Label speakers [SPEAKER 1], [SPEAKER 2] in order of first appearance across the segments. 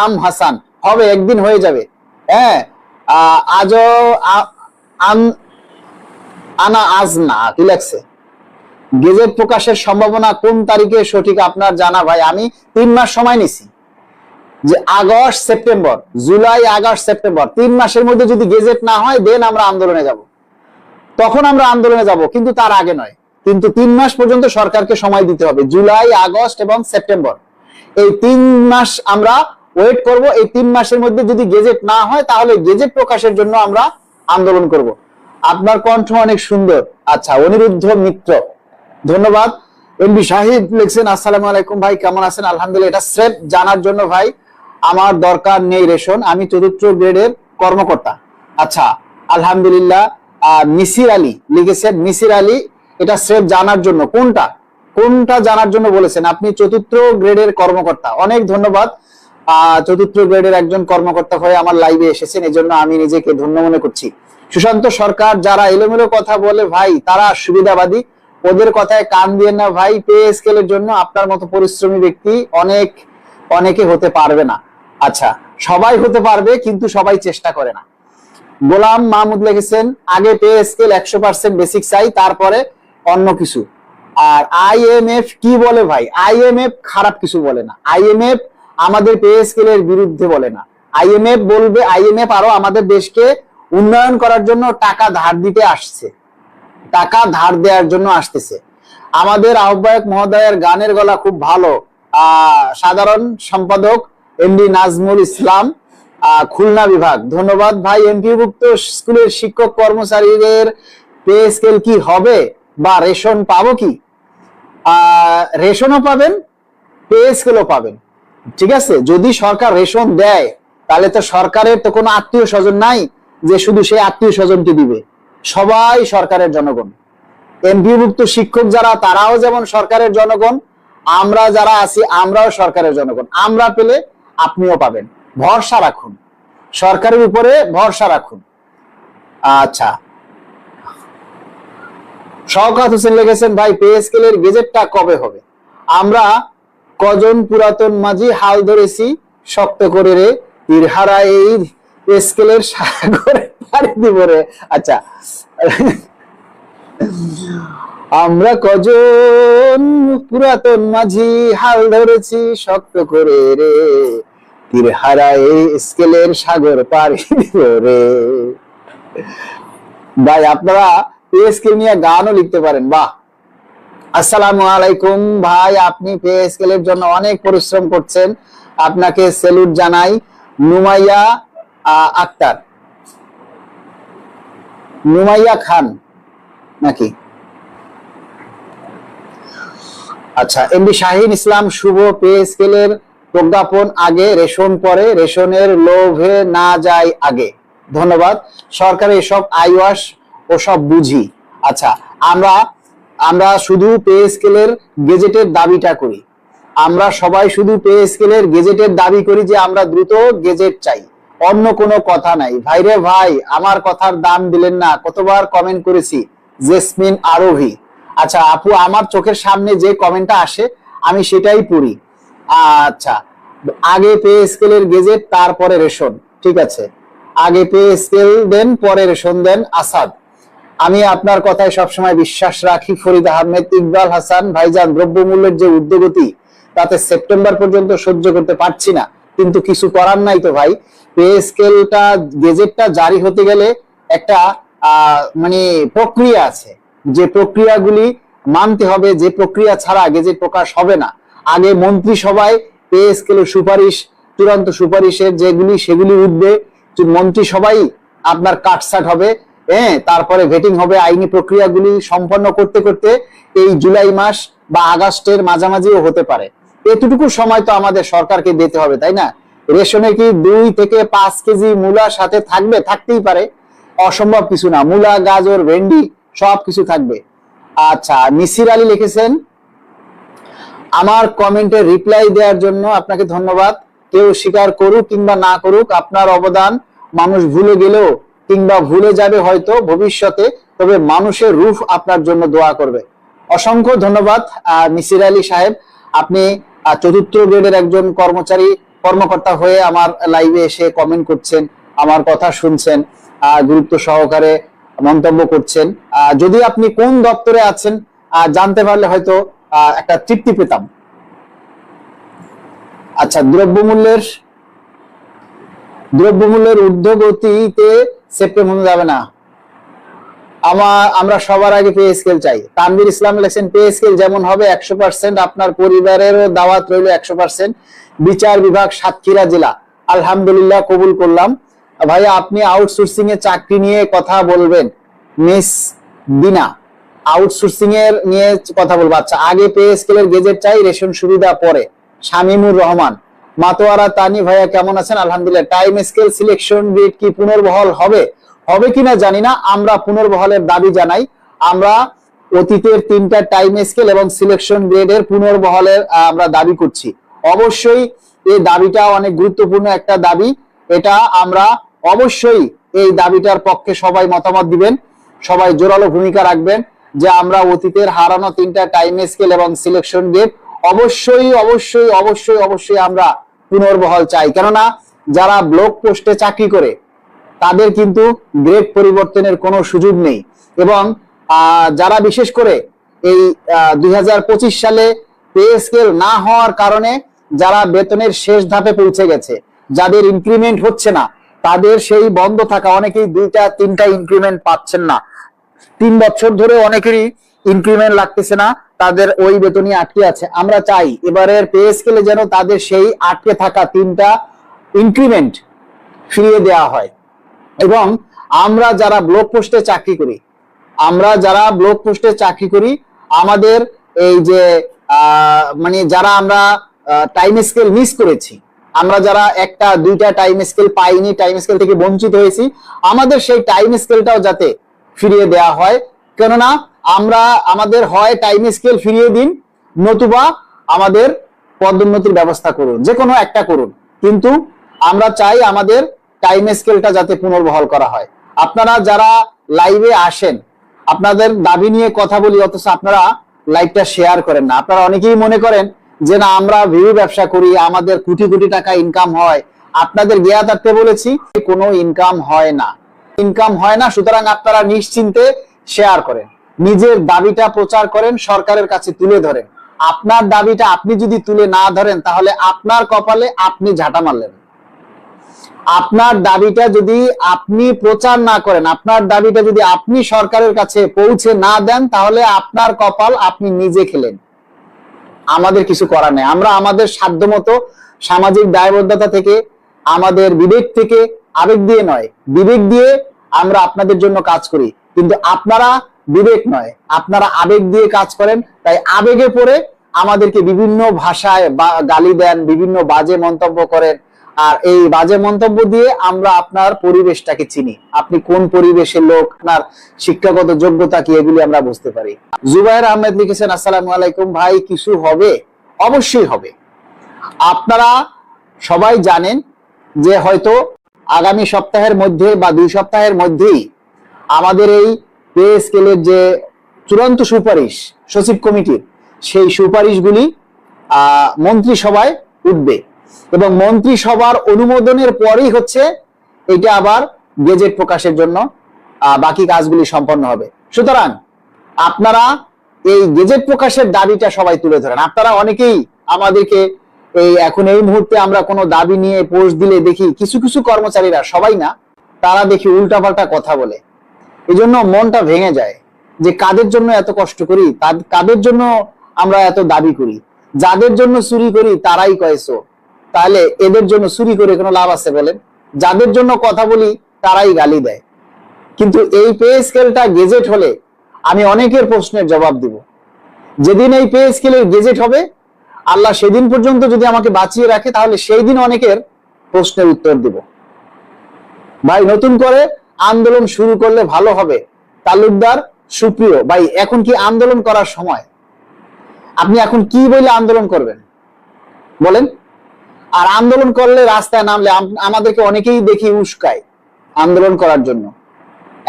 [SPEAKER 1] আম হাসান, হবে, একদিন হয়ে যাবে। হ্যাঁ, আজও আনা আজ না, কি লাগছে? গেজেট প্রকাশের সম্ভাবনা কোন তারিখে সঠিক আপনার জানা? ভাই আমি 3 মাস সময় নিছি, যে August September, July August September 3 মাসের মধ্যে যদি গেজেট না হয় দেন আমরা আন্দোলনে যাব, তখন আমরা আন্দোলনে যাব, কিন্তু তার আগে নয়। কিন্তু 3 মাস পর্যন্ত সরকারকে সময় দিতে হবে, জুলাই আগস্ট এবং সেপ্টেম্বর, এই 3 মাস আমরা ওয়েট করব। এই 3 মাসের মধ্যে যদি গেজেট না হয় তাহলে গেজেট প্রকাশের জন্য আমরা আন্দোলন করব। আপনার কণ্ঠ অনেক সুন্দর। আচ্ছা, অনিরুদ্ধ মিত্র, ধন্যবাদ। এমবি সাহিদ লিখছেন, আসসালামু আলাইকুম ভাই, কেমন আছেন? আলহামদুলিল্লাহ। এটা স্রেফ জানার জন্য ভাই, আমার দরকার নেই রেশন, আমি 4র্থ গ্রেডের কর্মকর্তা। আচ্ছা, আলহামদুলিল্লাহ। মিসির আলী লিখেছেন, মিসির আলী, এটা স্রেফ জানার জন্য। কোনটা জানার জন্য বলেছেন? আপনি 4র্থ গ্রেডের কর্মকর্তা, অনেক ধন্যবাদ। 4র্থ গ্রেডের একজন কর্মকর্তা হয়ে আমার লাইভে এসেছেন, এই জন্য আমি নিজেকে ধন্য মনে করছি। সুশান্ত সরকার, যারা এলোমেলো কথা বলে ভাই তারা সুবিধাবাদী, ওদের কথায় কান দিয়ে না ভাই। পে স্কেলের জন্য আপনার মতো পরিশ্রমী ব্যক্তি অনেকে হতে পারবে না। আচ্ছা, সবাই হতে পারবে, কিন্তু সবাই চেষ্টা করে না। গোলাম মাহমুদ লিখেছেন, আগে পে স্কেল 100% বেসিক চাই, তারপরে অন্য কিছু। আর আইএমএফ কি বলে ভাই? আইএমএফ খারাপ কিছু বলে না। আইএমএফ আমাদের পে স্কেলের বিরুদ্ধে বলে না। আইএমএফ বলবে, আইএমএফ আরো আমাদের দেশকে উন্নয়ন করার জন্য টাকা ধার দিতে আসছে, টাকা ধার দেওয়ার জন্য আসতেছে। আমাদের আহ্বায়ক মহোদয়ের গানের গলা খুব ভালো। সাধারণ সম্পাদক এমডি নাজমুল ইসলাম, খুলনা বিভাগ, ধন্যবাদ ভাই। এমপিভুক্ত স্কুলের শিক্ষক কর্মচারীদের পে স্কেল কি হবে, বা রেশন পাবো কি? রেশনও পাবেন, পে স্কেলও পাবেন, ঠিক আছে। যদি সরকার রেশন দেয় তাহলে তো সরকারের তো কোনো আত্মীয় স্বজন নাই যে শুধু সেই আত্মীয় স্বজনকে দিবে। সবাই সরকারের জনগণ। এমপিভুক্ত শিক্ষক যারা, তারাও যেমন সরকারের জনগণ, আমরা যারা আছি আমরাও সরকারের জনগণ। আমরা পেলে আপনিও পাবেন, ভরসা রাখুন, সরকারের উপরে ভরসা রাখুন। আচ্ছা, শওকত হোসেন লিখেছেন, ভাই পে স্কেলের গেজেটটা কবে হবে? আমরা কজন পুরাতন মাঝি হাল ধরেছি শক্ত করে রে, তীরহারা এই স্কেলের সাগরে পাড়ি দিব রে। আচ্ছা, আমরা কজন পুরাতন মাঝি হাল ধরেছি শক্ত করে রে, তীরহারা এই স্কেলের সাগর পাড়ি দিব রে। ভাই আপনারা পে স্কেল নিয়ে গানও লিখতে পারেন, বাহ। আসসালামু আলাইকুম ভাই, আপনি পে স্কেলের জন্য অনেক পরিশ্রম করছেন, আপনাকে স্যালুট জানাই। নুমাইয়া আক্তার, নুমাইয়া খান নাকি? আচ্ছা, এমডি শাহিন ইসলাম শুভ, পে স্কেলের প্রজ্ঞাপন আগে, রেশন পরে, রেশনের লোভে না যায় আগে। ধন্যবাদ। সরকারের এসব আইওয়াস ও সব বুঝি। আচ্ছা, আমরা শুধু পে স্কেলের গেজেটের দাবিটা করি, আমরা সবাই শুধু পে স্কেলের গেজেটের দাবি করি, যে আমরা দ্রুত গেজেট চাই, অন্য কোনো কথা নাই। ভাইরে ভাই, আমার কথার দাম দিলেন না, কতবার কমেন্ট করেছি। জেসমিন আরোহী, আচ্ছা আপু, আমার চোখের সামনে যে কমেন্টটা আসে আমি সেটাই পড়ি। আচ্ছা, আগে পে স্কেলের গেজেট, তারপরে রেশন, ঠিক আছে। আগে পে স্কেল দেন, পরে রেশন দেন। আসাদ, আমি আপনার কথায় সবসময় বিশ্বাস রাখি। ফরিদ আহমেদ, ইকবাল হাসান, ভাইজান দ্রব্যমূল্যের যে ঊর্ধ্বগতি, তাতে সেপ্টেম্বর পর্যন্ত সহ্য করতে পারছি না, কিন্তু কিছু করার নাই তো ভাই। পে স্কেলটা, গেজেটটা জারি হতে গেলে একটা মানে প্রক্রিয়া আছে, যে প্রক্রিয়াগুলি মানতে হবে, যে প্রক্রিয়া ছাড়া গেজেট প্রকাশ হবে না। আগে মন্ত্রিসভায় পে স্কেলের সুপারিশ, চূড়ান্ত সুপারিশের যেগুলি, সেগুলি উঠবে মন্ত্রিসভায়, আপনার কাটছাট হবে, তারপরে ভেটিং হবে, আইনি প্রক্রিয়াগুলি সম্পন্ন করতে করতে এই জুলাই মাস বা আগস্টের মাঝামাঝিও হতে পারে। এতটুকু সময় তো আমাদের সরকারকে দিতে হবে, তাই না? রেশনে কি 2 থেকে 5 কেজি মূলা সাথে থাকবে? থাকতেই পারে, অসম্ভব কিছু না। মূলা, গাজর, ভেন্ডি সব কিছু থাকবে। আচ্ছা, মিসির আলী লিখেছেন, আমার কমেন্টে রিপ্লাই দেওয়ার জন্য আপনাকে ধন্যবাদ। কেউ স্বীকার করুক কিংবা না করুক, আপনার অবদান মানুষ ভুলে গেলেও কিংবা ভুলে যাবে হয়তো ভবিষ্যতে, তবে মানুষের রূহ আপনার জন্য দোয়া করবে। অসংখ্য ধন্যবাদ মিসির আলী সাহেব, আপনি 4র্থ গ্রেডের একজন কর্মচারী কর্মকর্তা হয়ে আমার লাইভে এসে কমেন্ট করছেন, আমার কথা শুনছেন, গুরুত্ব সহকারে মন্তব্য করছেন। যদি আপনি কোন দপ্তরে আছেন জানতে পারলে হয়তো একটা তৃপ্তি পেতাম। আচ্ছা, দ্রব্যমূল্যের ঊর্ধ্বগতিতে সেপ্টেম্বর যাবে না, আমরা সবার আগে পে স্কেল চাই। তানভীর ইসলাম লিখেছেন পে স্কেল যেমন হবে 100%, আপনার পরিবারেরও দাওয়াত রইল 100%। বিচার বিভাগ সাতক্ষীরা জেলা, আলহামদুলিল্লাহ কবুল করলাম। ভাইয়া আপনি আউটসোর্সিং এ চাকরি নিয়ে কথা বলবেন, মিস দিনা আউটসোর্সিং এর নিয়ে কথা বলবো। আচ্ছা, আগে পে স্কেলের গেজেট চাই, রেশন সুবিধা পরে। শামিমুর রহমান মাতোয়ারা তানি ভাইয়া কেমন আছেন? আলহামদুলিল্লাহ। টাইম স্কেল সিলেকশন গ্রেড কি পুনর্বহাল হবে কিনা জানি না, আমরা পুনর্বহালের দাবি জানাই। আমরা অতীতের 3টা টাইম স্কেল এবং সিলেকশন গ্রেডের পুনর্বহালের আমরা দাবি করছি। অবশ্যই এই দাবিটা অনেক গুরুত্বপূর্ণ একটা দাবি, এটা আমরা অবশ্যই এই দাবিটার পক্ষে সবাই মতামত দিবেন, সবাই জোরালো ভূমিকা রাখবেন যে আমরা অতীতের হারানো 3টা টাইম স্কেল এবং সিলেকশন গ্রেড অবশ্যই অবশ্যই অবশ্যই অবশ্যই আমরা পুনর্বহাল চাই। কেননা যারা ব্লক পোস্টে চাকরি করে তাদের কিন্তু গ্রেড পরিবর্তনের কোনো সুযোগ নেই, এবং যারা বিশেষ করে এই 2025 সালে পে স্কেল না হওয়ার কারণে যারা বেতনের শেষ ধাপে পৌঁছে গেছে, যাদের ইনক্রিমেন্ট হচ্ছে না, তাদের সেই বন্ধ থাকা অনেকেই 2টা 3টা ইনক্রিমেন্ট পাচ্ছেন না। 3 বছর ধরে অনেকেরই ইনক্রিমেন্ট লাগতেছে না, তাদের ওই বেতনই আটকে আছে। আমরা চাই এবারের পে স্কেলে যেন তাদের সেই আটকে থাকা 3টা ইনক্রিমেন্ট ফিরিয়ে দেওয়া হয়। এবং আমরা যারা ব্লক পোস্টে চাকরি করি আমাদের এই যে মানে যারা আমরা টাইম স্কেল মিস করেছি, আমরা যারা 1টা 2টা টাইম স্কেল পাইনি, টাইম স্কেল থেকে বঞ্চিত হয়েছি, আমাদের সেই টাইম স্কেলটাও যাতে ফিরিয়ে দেওয়া হয়। কেননা আমাদের হয় টাইম স্কেল ফিরিয়ে দিন, নতুবা আমাদের পদোন্নতির ব্যবস্থা করুন, যে কোনো একটা করুন, কিন্তু আমরা চাই আমাদের টাইম স্কেলটা যাতে পুনর্বহাল করা হয়। আপনারা যারা লাইভে আসেন, আপনাদের দাবি নিয়ে কথা বলি, অথচ আপনারা লাইভটা শেয়ার করেন না। আপনারা অনেকেই মনে করেন যে না, আমরা ভিউ ব্যবসা করি, আমাদের কোটি কোটি টাকা ইনকাম হয়। আপনাদের জ্ঞাতার্থে বলেছি কোনো ইনকাম হয় না। সুতরাং আপনারা নিশ্চিন্তে শেয়ার করেন, নিজের দাবিটা প্রচার করেন, সরকারের কাছে তুলে ধরেন। আপনার দাবিটা আপনি যদি তুলে না ধরেন তাহলে আপনার কপালে আপনি ঝাঁটা মারলেন। আপনার দাবিটা যদি আপনি প্রচার না করেন, আপনার দাবিটা যদি আপনি সরকারের কাছে পৌঁছে না দেন, তাহলে আপনার কপাল আপনি নিজে খেলেন। আমাদের কিছু করার নেই। আমরা আমাদের সাধ্যমতো সামাজিক দায়বদ্ধতা থেকে, আমাদের বিবেক থেকে, আবেগ দিয়ে নয়, বিবেক দিয়ে আমরা আপনাদের জন্য কাজ করি। কিন্তু আপনারা বিবেক নয়, আপনারা আবেগ দিয়ে কাজ করেন। তাই আবেগে পড়ে আমাদেরকে বিভিন্ন ভাষায় গালি দেন, বিভিন্ন বাজে মন্তব্য করেন। আর এই বাজে মন্তব্য দিয়ে আমরা আপনার পরিবেশটাকে চিনি, আপনি কোন পরিবেশের লোক, আপনার শিক্ষাগত যোগ্যতা কি, এগুলি আমরা বুঝতে পারি। জুবাইর আহমেদ লিখেছেন আসসালামু আলাইকুম ভাই, কিছু হবে? অবশ্যই হবে। আপনারা সবাই জানেন যে হয়তো আগামী সপ্তাহের মধ্যে বা 2 সপ্তাহের মধ্যেই আমাদের এই পে স্কেলের যে চূড়ান্ত সুপারিশ সচিব কমিটির, সেই সুপারিশগুলি মন্ত্রিসভায় উঠবে, এবং মন্ত্রিসভার অনুমোদনের পরেই হচ্ছে এটা আবার গেজেট প্রকাশের জন্য বাকি কাজগুলি সম্পন্ন হবে। সুতরাং আপনারা এই গেজেট প্রকাশের দাবিটা সবাই তুলে ধরেন। আপনারা অনেকেই আমাদেরকে এখন এই মুহূর্তে আমরা কোনো দাবি নিয়ে পোস্ট দিলে দেখি কিছু কিছু কর্মচারীরা, সবাই না, তারা দেখি উল্টাপাল্টা কথা বলে। এই জন্য মনটা ভেঙে যায় যে কাদের জন্য এত কষ্ট করি, কাদের জন্য আমরা এত দাবি করি। যাদের জন্য চুরি করি তারাই কয়েছো, তাহলে এদের জন্য চুরি করে কোনো লাভ আছে বলেন? যাদের জন্য কথা বলি তারাই গালি দেয়। কিন্তু এই পে স্কেলটা গেজেট হলে আমি অনেকের প্রশ্নের জবাব দিব। যেদিন এই পে স্কেলের গেজেট হবে, আল্লাহ সেদিন পর্যন্ত যদি আমাকে বাঁচিয়ে রাখে, তাহলে সেই দিন অনেকের প্রশ্নের উত্তর দিব। ভাই, নতুন করে আন্দোলন শুরু করলে ভালো হবে। তালুকদার সুপ্রিয় ভাই, এখন কি আন্দোলন করার সময়? আপনি এখন কি বলে আন্দোলন করবেন বলেন? আর আন্দোলন করলে, রাস্তায় নামলে আমাদেরকে অনেকেই দেখি উস্কায় আন্দোলন করার জন্য।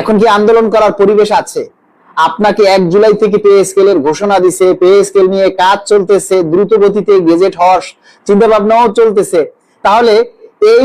[SPEAKER 1] এখন কি আন্দোলন করার পরিবেশ আছে? আপনাকে 1 জুলাই থেকে পে স্কেলের ঘোষণা দিছে, পে স্কেল নিয়ে কাজ চলতেছে, দ্রুত গতিতে গেজেট হওয়ার চিন্তা ভাবনাও চলতেছে। তাহলে এই